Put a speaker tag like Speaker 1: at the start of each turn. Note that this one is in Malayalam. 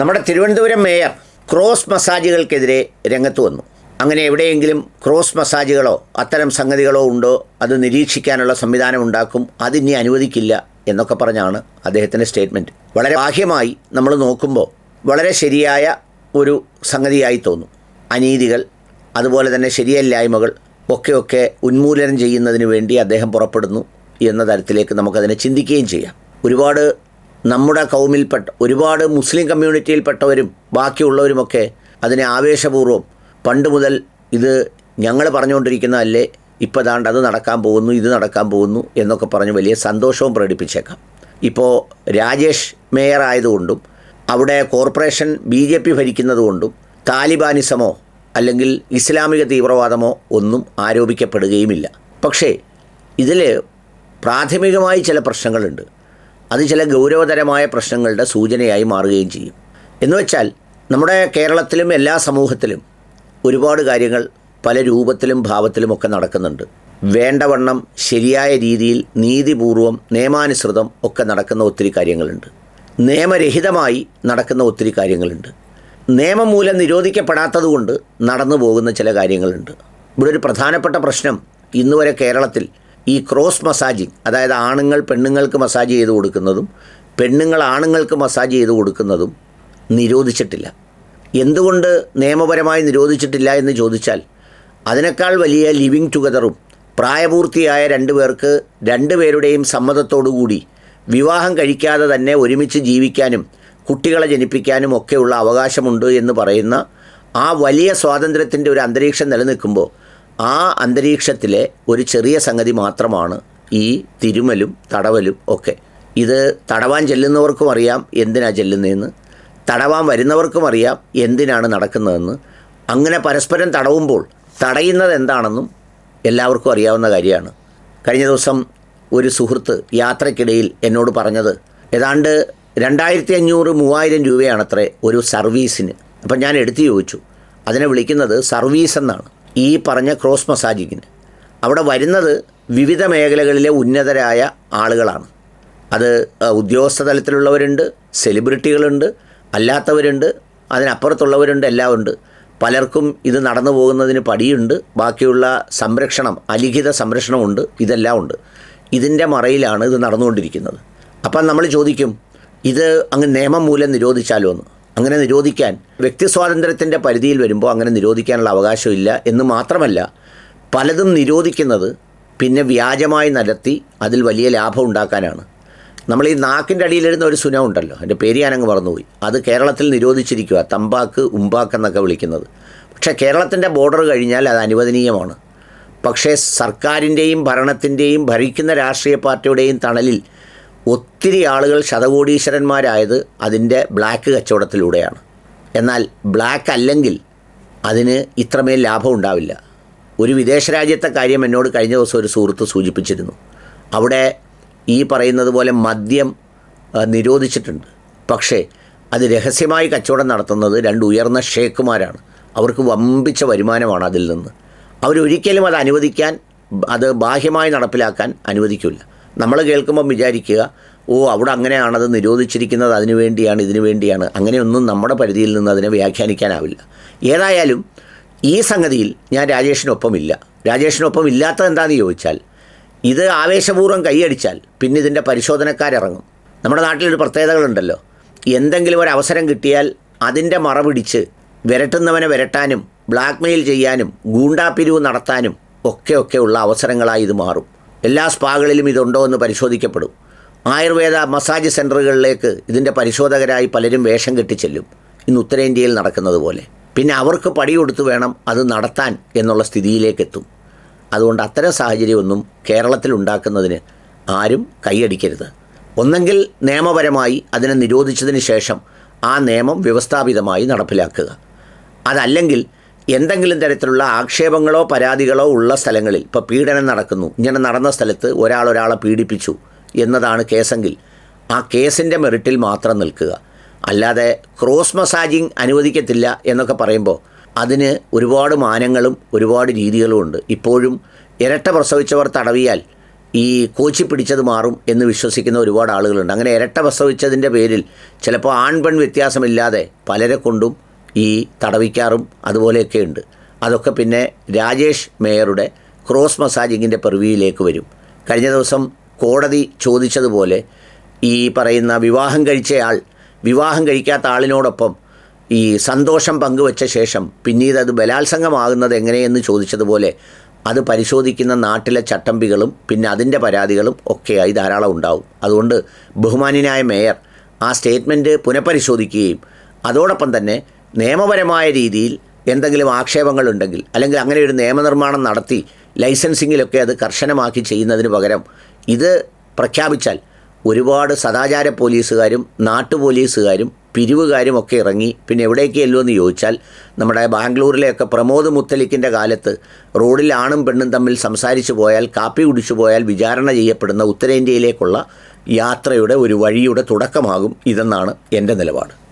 Speaker 1: നമ്മുടെ തിരുവനന്തപുരം മേയർ ക്രോസ് മസാജുകൾക്കെതിരെ രംഗത്ത് വന്നു. അങ്ങനെ എവിടെയെങ്കിലും ക്രോസ് മസാജുകളോ അത്തരം സംഗതികളോ ഉണ്ടോ, അത് നിരീക്ഷിക്കാനുള്ള സംവിധാനം ഉണ്ടാക്കും, അതിനി അനുവദിക്കില്ല എന്നൊക്കെ പറഞ്ഞാണ് അദ്ദേഹത്തിൻ്റെ സ്റ്റേറ്റ്മെൻറ്റ്. വളരെ ബാഹ്യമായി നമ്മൾ നോക്കുമ്പോൾ വളരെ ശരിയായ ഒരു സംഗതിയായി തോന്നും. അനീതികൾ, അതുപോലെ തന്നെ ശരിയല്ലായ്മകൾ ഒക്കെ ഉന്മൂലനം ചെയ്യുന്നതിന് വേണ്ടി അദ്ദേഹം പുറപ്പെടുന്നു എന്ന തരത്തിലേക്ക് നമുക്കതിനെ ചിന്തിക്കുകയും ചെയ്യാം. ഒരുപാട് നമ്മുടെ കൗമിൽപ്പെട്ട ഒരുപാട് മുസ്ലിം കമ്മ്യൂണിറ്റിയിൽപ്പെട്ടവരും ബാക്കിയുള്ളവരുമൊക്കെ അതിനെ ആവേശപൂർവ്വം പണ്ട് മുതൽ ഇത് ഞങ്ങൾ പറഞ്ഞുകൊണ്ടിരിക്കുന്നതല്ലേ, ഇപ്പോൾ ദാണ്ട് അത് നടക്കാൻ പോകുന്നു, ഇത് നടക്കാൻ പോകുന്നു എന്നൊക്കെ പറഞ്ഞ് വലിയ സന്തോഷവും പ്രകടിപ്പിച്ചേക്കാം. ഇപ്പോൾ രാജേഷ് മേയർ ആയതുകൊണ്ടും അവിടെ കോർപ്പറേഷൻ BJP ഭരിക്കുന്നതുകൊണ്ടും താലിബാനിസമോ അല്ലെങ്കിൽ ഇസ്ലാമിക തീവ്രവാദമോ ഒന്നും ആരോപിക്കപ്പെടുകയുമില്ല. പക്ഷേ ഇതിൽ പ്രാഥമികമായി ചില പ്രശ്നങ്ങളുണ്ട്. അത് ചില ഗൗരവതരമായ പ്രശ്നങ്ങളുടെ സൂചനയായി മാറുകയും ചെയ്യും. എന്നുവെച്ചാൽ നമ്മുടെ കേരളത്തിലും എല്ലാ സമൂഹത്തിലും ഒരുപാട് കാര്യങ്ങൾ പല രൂപത്തിലും ഭാവത്തിലുമൊക്കെ നടക്കുന്നുണ്ട്. വേണ്ടവണ്ണം ശരിയായ രീതിയിൽ നീതിപൂർവം നിയമാനുസൃതം ഒക്കെ നടക്കുന്ന ഒത്തിരി കാര്യങ്ങളുണ്ട്. നിയമരഹിതമായി നടക്കുന്ന ഒത്തിരി കാര്യങ്ങളുണ്ട്. നിയമം മൂലം നിരോധിക്കപ്പെടാത്തതുകൊണ്ട് നടന്നു പോകുന്ന ചില കാര്യങ്ങളുണ്ട്. ഇവിടെ ഒരു പ്രധാനപ്പെട്ട പ്രശ്നം ഇന്നുവരെ കേരളത്തിൽ ഈ ക്രോസ് മസാജിങ്, അതായത് ആണുങ്ങൾ പെണ്ണുങ്ങൾക്ക് മസാജ് ചെയ്ത് കൊടുക്കുന്നതും പെണ്ണുങ്ങൾ ആണുങ്ങൾക്ക് മസാജ് ചെയ്ത് കൊടുക്കുന്നതും നിരോധിച്ചിട്ടില്ല. എന്തുകൊണ്ട് നിയമപരമായി നിരോധിച്ചിട്ടില്ല എന്ന് ചോദിച്ചാൽ, അതിനേക്കാൾ വലിയ ലിവിങ് ടുഗദറും പ്രായപൂർത്തിയായ രണ്ടുപേരുടെയും സമ്മതത്തോടുകൂടി വിവാഹം കഴിക്കാതെ തന്നെ ഒരുമിച്ച് ജീവിക്കാനും കുട്ടികളെ ജനിപ്പിക്കാനും ഒക്കെയുള്ള അവകാശമുണ്ട് എന്ന് പറയുന്ന ആ വലിയ സ്വാതന്ത്ര്യത്തിൻ്റെ ഒരു അന്തരീക്ഷം നിലനിൽക്കുമ്പോൾ ആ അന്തരീക്ഷത്തിലെ ഒരു ചെറിയ സംഗതി മാത്രമാണ് ഈ തിരുമലും തടവലും ഒക്കെ. ഇത് തടവാൻ ചെല്ലുന്നവർക്കും അറിയാം എന്തിനാണ് ചെല്ലുന്നതെന്ന്, തടവാൻ വരുന്നവർക്കും അറിയാം എന്തിനാണ് നടക്കുന്നതെന്ന്. അങ്ങനെ പരസ്പരം തടവുമ്പോൾ തടയുന്നത് എന്താണെന്നും എല്ലാവർക്കും അറിയാവുന്ന കാര്യമാണ്. കഴിഞ്ഞ ദിവസം ഒരു സുഹൃത്ത് യാത്രയ്ക്കിടയിൽ എന്നോട് പറഞ്ഞത് ഏതാണ്ട് 2500-3000 രൂപയാണത്രേ ഒരു സർവീസിന്. അപ്പം ഞാൻ എടുത്തു ചോദിച്ചു, അതിനെ വിളിക്കുന്നത് സർവീസ് എന്നാണ് ഈ പറഞ്ഞ ക്രോസ് മസാജിങ്ങിന്. അവിടെ വരുന്നത് വിവിധ മേഖലകളിലെ ഉന്നതരായ ആളുകളാണ്. അത് ഉദ്യോഗസ്ഥ തലത്തിലുള്ളവരുണ്ട്, സെലിബ്രിറ്റികളുണ്ട്, അല്ലാത്തവരുണ്ട്, അതിനപ്പുറത്തുള്ളവരുണ്ട്, എല്ലാം ഉണ്ട്. പലർക്കും ഇത് നടന്നു പോകുന്നതിന് പടിയുണ്ട്, ബാക്കിയുള്ള സംരക്ഷണം, അലിഖിത സംരക്ഷണമുണ്ട്, ഇതെല്ലാം ഉണ്ട്. ഇതിൻ്റെ മറയിലാണ് ഇത് നടന്നുകൊണ്ടിരിക്കുന്നത്. അപ്പം നമ്മൾ ചോദിക്കും, ഇത് അങ്ങ് നിയമം മൂലം നിരോധിച്ചാലോ എന്ന്. അങ്ങനെ നിരോധിക്കാൻ വ്യക്തി സ്വാതന്ത്ര്യത്തിൻ്റെ പരിധിയിൽ വരുമ്പോൾ അങ്ങനെ നിരോധിക്കാനുള്ള അവകാശമില്ല എന്ന് മാത്രമല്ല, പലതും നിരോധിക്കുന്നത് പിന്നെ വ്യാജമായി നടത്തി അതിൽ വലിയ ലാഭം ഉണ്ടാക്കാനാണ്. നമ്മൾ ഈ നാക്കിൻ്റെ അടിയിലിരുന്ന ഒരു സുന ഉണ്ടല്ലോ, എൻ്റെ പേര് ഞാനങ്ങ് മറന്നുപോയി, അത് കേരളത്തിൽ നിരോധിച്ചിരിക്കുക, തമ്പാക്ക് ഉമ്പാക്ക് എന്നൊക്കെ വിളിക്കുന്നത്. പക്ഷേ കേരളത്തിൻ്റെ ബോർഡർ കഴിഞ്ഞാൽ അത് അനുവദനീയമാണ്. പക്ഷേ സർക്കാരിൻ്റെയും ഭരണത്തിൻ്റെയും ഭരിക്കുന്ന രാഷ്ട്രീയ പാർട്ടിയുടെയും തണലിൽ ഒത്തിരി ആളുകൾ ശതകോടീശ്വരന്മാരായത് അതിൻ്റെ ബ്ലാക്ക് കച്ചവടത്തിലൂടെയാണ്. എന്നാൽ ബ്ലാക്ക് അല്ലെങ്കിൽ അതിന് ഇത്രമേൽ ലാഭം ഉണ്ടാവില്ല. ഒരു വിദേശ രാജ്യത്തെ കാര്യം എന്നോട് കഴിഞ്ഞ ദിവസം ഒരു സുഹൃത്ത് സൂചിപ്പിച്ചിരുന്നു. അവിടെ ഈ പറയുന്നത് പോലെ മദ്യം നിരോധിച്ചിട്ടുണ്ട്. പക്ഷേ അത് രഹസ്യമായി കച്ചവടം നടത്തുന്നത് 2 ഉയർന്ന ഷേക്കുമാരാണ്. അവർക്ക് വമ്പിച്ച വരുമാനമാണ് അതിൽ നിന്ന്. അവരൊരിക്കലും അത് അനുവദിക്കാൻ, അത് ബാഹ്യമായി നടപ്പിലാക്കാൻ അനുവദിക്കില്ല. നമ്മൾ കേൾക്കുമ്പം വിചാരിക്കുക, അവിടെ അങ്ങനെയാണത് നിരോധിച്ചിരിക്കുന്നത്, അതിനു വേണ്ടിയാണ്, ഇതിനു വേണ്ടിയാണ്. അങ്ങനെയൊന്നും നമ്മുടെ പരിധിയിൽ നിന്ന് അതിനെ വ്യാഖ്യാനിക്കാനാവില്ല. ഏതായാലും ഈ സംഗതിയിൽ ഞാൻ രാജേഷിനൊപ്പമില്ല. രാജേഷിനൊപ്പം ഇല്ലാത്തത് എന്താണെന്ന് ചോദിച്ചാൽ, ഇത് ആവേശപൂർവ്വം കൈയടിച്ചാൽ പിന്നെ ഇതിൻ്റെ പരിശോധനക്കാരിറങ്ങും. നമ്മുടെ നാട്ടിലൊരു പ്രത്യേകതകളുണ്ടല്ലോ, എന്തെങ്കിലും ഒരു അവസരം കിട്ടിയാൽ അതിൻ്റെ മറ പിടിച്ച് വിരട്ടുന്നവനെ വിരട്ടാനും ബ്ലാക്ക് മെയിൽ ചെയ്യാനും ഗൂണ്ടാപ്പിരിവ് നടത്താനും ഒക്കെയുള്ള അവസരങ്ങളായി ഇത് മാറും. എല്ലാ സ്പാകളിലും ഇതുണ്ടോ എന്ന് പരിശോധിക്കപ്പെടും. ആയുർവേദ മസാജ് സെൻ്ററുകളിലേക്ക് ഇതിൻ്റെ പരിശോധകരായി പലരും വേഷം കെട്ടിച്ചെല്ലും, ഇന്ന് ഉത്തരേന്ത്യയിൽ നടക്കുന്നത് പോലെ. പിന്നെ അവർക്ക് പടി കൊടുത്തു വേണം അത് നടത്താൻ എന്നുള്ള സ്ഥിതിയിലേക്കെത്തും. അതുകൊണ്ട് അത്തരം സാഹചര്യമൊന്നും കേരളത്തിൽ ഉണ്ടാക്കുന്നതിന് ആരും കൈയടിക്കരുത്. ഒന്നെങ്കിൽ നിയമപരമായി അതിനെ നിരോധിച്ചതിന് ശേഷം ആ നിയമം വ്യവസ്ഥാപിതമായി നടപ്പിലാക്കുക. അതല്ലെങ്കിൽ എന്തെങ്കിലും തരത്തിലുള്ള ആക്ഷേപങ്ങളോ പരാതികളോ ഉള്ള സ്ഥലങ്ങളിൽ, ഇപ്പോൾ പീഡനം നടക്കുന്നു, ഇങ്ങനെ നടന്ന സ്ഥലത്ത് ഒരാളെ പീഡിപ്പിച്ചു എന്നതാണ് കേസെങ്കിൽ ആ കേസിൻ്റെ മെറിറ്റിൽ മാത്രം നിൽക്കുക. അല്ലാതെ ക്രോസ് മസാജിങ് അനുവദിക്കത്തില്ല എന്നൊക്കെ പറയുമ്പോൾ അതിന് ഒരുപാട് മാനങ്ങളും ഒരുപാട് രീതികളും ഉണ്ട്. ഇപ്പോഴും ഇരട്ട പ്രസവിച്ചവർ തടവിയാൽ ഈ കോച്ചി പിടിച്ചത് മാറും എന്ന് വിശ്വസിക്കുന്ന ഒരുപാട് ആളുകളുണ്ട്. അങ്ങനെ ഇരട്ട പ്രസവിച്ചതിൻ്റെ പേരിൽ ചിലപ്പോൾ ആൺപെൺ വ്യത്യാസമില്ലാതെ പലരെ കൊണ്ടും ഈ തടവിക്കാറും അതുപോലെയൊക്കെ ഉണ്ട്. അതൊക്കെ പിന്നെ രാജേഷ് മേയറുടെ ക്രോസ് മസാജിങ്ങിൻ്റെ പെർവിയിലേക്ക് വരും. കഴിഞ്ഞ ദിവസം കോടതി ചോദിച്ചതുപോലെ ഈ പറയുന്ന വിവാഹം കഴിച്ചയാൾ വിവാഹം കഴിക്കാത്ത ആളിനോടൊപ്പം ഈ സന്തോഷം പങ്കുവച്ച ശേഷം പിന്നീട് അത് ബലാത്സംഗമാകുന്നത് എങ്ങനെയെന്ന് ചോദിച്ചതുപോലെ അത് പരിശോധിക്കുന്ന നാട്ടിലെ ചട്ടമ്പികളും പിന്നെ അതിൻ്റെ പരാതികളും ഒക്കെയായി ധാരാളം ഉണ്ടാവും. അതുകൊണ്ട് ബഹുമാന്യനായ മേയർ ആ സ്റ്റേറ്റ്മെൻറ്റ് പുനഃപരിശോധിക്കുകയും അതോടൊപ്പം തന്നെ നിയമപരമായ രീതിയിൽ എന്തെങ്കിലും ആക്ഷേപങ്ങളുണ്ടെങ്കിൽ അല്ലെങ്കിൽ അങ്ങനെ ഒരു നിയമനിർമ്മാണം നടത്തി ലൈസൻസിങ്ങിലൊക്കെ അത് കർശനമാക്കി ചെയ്യുന്നതിന് പകരം ഇത് പ്രഖ്യാപിച്ചാൽ ഒരുപാട് സദാചാര പോലീസുകാരും നാട്ടുപോലീസുകാരും പിരിവുകാരും ഒക്കെ ഇറങ്ങി പിന്നെ എവിടേക്കല്ലോ എന്ന് ചോദിച്ചാൽ നമ്മുടെ ബാംഗ്ലൂരിലെയൊക്കെ പ്രമോദ് മുത്തലിക്കിൻ്റെ കാലത്ത് റോഡിൽ ആണും പെണ്ണും തമ്മിൽ സംസാരിച്ചു പോയാൽ കാപ്പി കുടിച്ചു പോയാൽ വിചാരണ ചെയ്യപ്പെടുന്ന ഉത്തരേന്ത്യയിലേക്കുള്ള യാത്രയുടെ ഒരു വഴിയുടെ തുടക്കമാകും ഇതെന്നാണ് എൻ്റെ നിലപാട്.